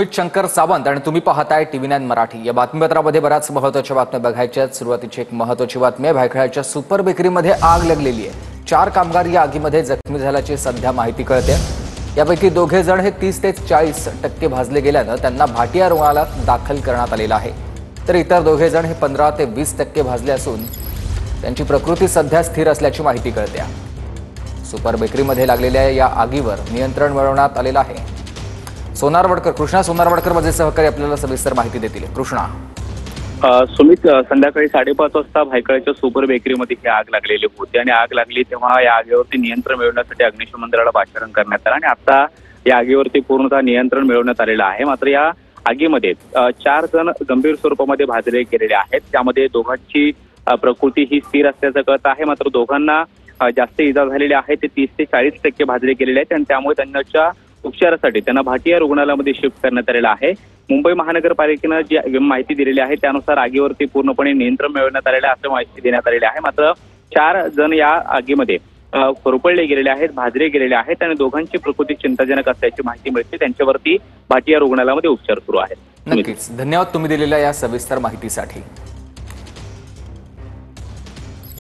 रोहित शंकर सावंत आणि तुम्ही पाहताय TV9 मराठी। या बातमीपत्रामध्ये बऱ्याच महत्त्वाच्या बातम्या बघायच्या आहेत। सुरुवातीची एक महत्त्वाची बातमी आहे, भायखळ्याच्या सुपर बेकरीमध्ये आग लागलेली आहे। 4 कामगार या आगीमध्ये जखमी झाल्याची सध्या माहिती कळते। यापैकी दोघे जण हे 30 ते 40% भाजले गेल्यानं त्यांना भाटिया रुग्णालयात दाखल करण्यात आलेलं आहे। तर इतर दोघे जण हे 15 ते 20% भाजले असून त्यांची प्रकृती सध्या स्थिर असल्याची माहिती कळते। सुपर बेकरीमध्ये लागलेल्या या आगीवर नियंत्रण मिळवण्यात आलेलं आहे। कृष्णा सोनारवडकर माझे सहकारी आपल्याला सविस्तर माहिती देतील। कृष्णा, सुमित, संध्याकाळी 5:30 वाजता भायखळ्याच्या सुपर बेकरीमध्ये ही आग लागलेली होती आणि आग लागली तेव्हा या आगीवरती नियंत्रण मिळवण्यासाठी अग्निशमन दलाला पाचारण करण्यात आलं आणि आता या आगीवरती पूर्णतः नियंत्रण मिळवण्यात आलेलं आहे। मात्र या आगीमध्ये 4 जण गंभीर स्वरूपामध्ये भाजले गेलेले आहेत। त्यामध्ये दोघांची प्रकृती ही स्थिर असल्याचं कळत आहे। मात्र दोघांना जास्त इजा झालेल्या आहेत, ते 30 ते 40% भाजले गेलेले आहेत आणि त्यामुळे त्यांच्या उपचारासाठी त्यांना भाटिया रुग्णालयामध्ये शिफ्ट करण्यात आलेलं आहे। मुंबई महानगरपालिकेनं जी माहिती दिलेली आहे त्यानुसार आगीवरती पूर्णपणे नियंत्रण मिळवण्यात आलेलं आहे, असं माहिती देण्यात आलेली आहे। मात्र 4 जण या आगीमध्ये होरपळले गेलेले आहेत, भाजले गेलेले आहेत आणि दोघांची प्रकृती चिंताजनक असल्याची माहिती मिळते। त्यांच्यावरती भाटिया रुग्णालयामध्ये उपचार सुरू आहेत। नक्कीच धन्यवाद तुम्ही दिलेल्या या सविस्तर माहितीसाठी।